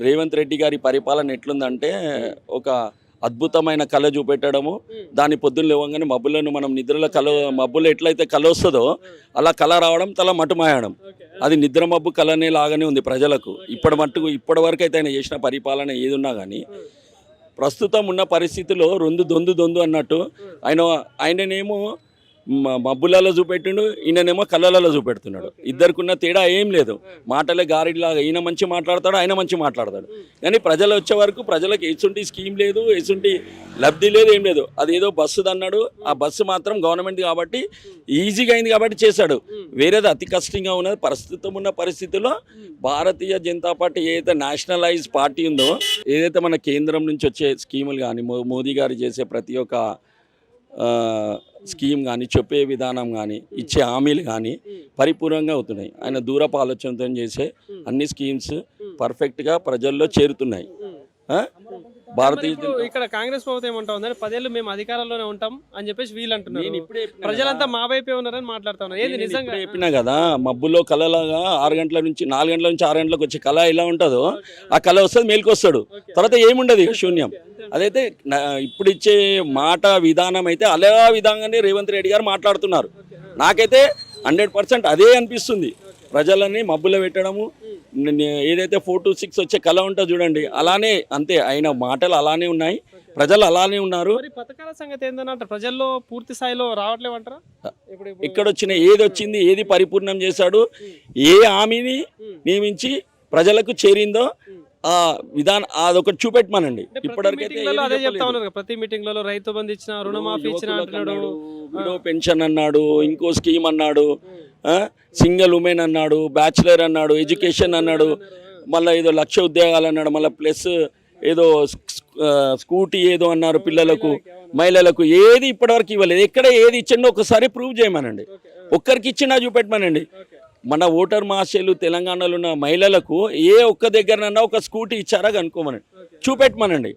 రేవంత్ రెడ్డి గారి పరిపాలన ఎట్లుందంటే ఒక అద్భుతమైన కళ చూపెట్టడము, దాని పొద్దున్న లేవగానే మబ్బులను మనం నిద్రలో మబ్బులు ఎట్లయితే కళ వస్తుందో అలా కళ రావడం తల మటుమాయడం. అది నిద్ర మబ్బు కళనే లాగానే ఉంది ప్రజలకు. ఇప్పటి వరకు అయితే ఆయన చేసిన పరిపాలన ఏది ఉన్నా కానీ ప్రస్తుతం ఉన్న పరిస్థితిలో దొందు అన్నట్టు ఆయననేమో మబ్బులలో చూపెట్టిండు, ఈయననేమో కళ్ళలలో చూపెడుతున్నాడు. ఇద్దరికి ఉన్న తేడా ఏం లేదు. మాటలే గారిలాగా ఈయన మంచి మాట్లాడతాడు, ఆయన మంచి మాట్లాడతాడు. కానీ ప్రజలు వచ్చే వరకు ప్రజలకు ఎసుంటి స్కీమ్ లేదు, ఎసుంటి లబ్ధి లేదు, ఏం లేదు. అది ఏదో బస్సుది అన్నాడు. ఆ బస్సు మాత్రం గవర్నమెంట్ కాబట్టి ఈజీగా అయింది కాబట్టి చేశాడు. వేరేది అతి కష్టంగా ఉన్నది. ప్రస్తుతం ఉన్న పరిస్థితుల్లో భారతీయ జనతా పార్టీ ఏదైతే నేషనలైజ్ పార్టీ ఉందో, ఏదైతే మన కేంద్రం నుంచి వచ్చే స్కీములు కానీ, మోదీ గారు చేసే ప్రతి ఒక్క స్కీమ్ కానీ, చెప్పే విధానం కానీ, ఇచ్చే హామీలు కానీ పరిపూర్ణంగా అవుతున్నాయి. ఆయన దూరపు ఆలోచనతో చేసే అన్ని స్కీమ్స్ పర్ఫెక్ట్గా ప్రజల్లో చేరుతున్నాయి. భారతీయ ఇక్కడ కాంగ్రెస్ ప్రభుత్వం ఏమంటా ఉందని 10 ఏళ్ళు మేము అధికారంలోనే ఉంటాం అని చెప్పేసి వీళ్ళు అంటున్నారు. ప్రజలంతా మా వైపే ఉన్నారని మాట్లాడుతా ఉన్నారు. ఏంది నిజంగా చెప్పినా కదా, మబ్బులో కళలాగా 4 గంటల నుంచి 6 గంటలకు వచ్చే కళ ఎలా ఉంటుందో ఆ కళ వస్తుంది, మేలుకొస్తాడు. తర్వాత ఏముండదు, ఇక శూన్యం. అదైతే ఇప్పుడు ఇచ్చే మాట విధానం అయితే అలా విధంగానే రేవంత్ రెడ్డి గారు మాట్లాడుతున్నారు. నాకైతే 100% అదే అనిపిస్తుంది. ప్రజలని మబ్బులో పెట్టడము, ఏదైతే 4 to 6 వచ్చే కళ ఉంటుందో చూడండి, అలానే అంతే. ఆయన మాటలు అలానే ఉన్నాయి, ప్రజలు అలానే ఉన్నారు. పథకాల సంగతి ఏంటంటే ప్రజల్లో పూర్తి స్థాయిలో రావట్లేమంటారా? ఇక్కడ వచ్చిన ఏది వచ్చింది, ఏది పరిపూర్ణం చేశాడు, ఏ హామీని నియమించి ప్రజలకు చేరిందో ఆ విధానం అదొకటి చూపెట్టమనండి. ఇప్పటివరకైతే అదే చెప్తా ఉన్నారు. ప్రతి మీటింగ్ లలో రైతు బంధు ఇచ్చిన, రుణమాఫీ ఇచ్చిన అంటున్నాడు, విడో పెన్షన్ అన్నాడు, ఇంకో స్కీమ్ అన్నాడు, సింగిల్ ఉమెన్ అన్నాడు, బ్యాచిలర్ అన్నాడు, ఎడ్యుకేషన్ అన్నాడు, మళ్ళీ ఏదో 1,00,000 ఉద్యోగాలు అన్నాడు, మళ్ళీ ప్లస్ ఏదో స్కూటీ ఏదో అన్నారు పిల్లలకు, మహిళలకు. ఏది ఇప్పటివరకు ఇవ్వలేదు. ఎక్కడ ఏది ఇచ్చిండో ఒకసారి ప్రూవ్ చేయమనండి. ఒక్కరికి ఇచ్చినా చూపెట్టమనండి. మన ఓటర్ మహాశయులు తెలంగాణలో ఉన్న మహిళలకు ఏ ఒక్క దగ్గరనన్నా ఒక స్కూటీ ఇచ్చారా కనుక్కోమనండి, చూపెట్టమనండి.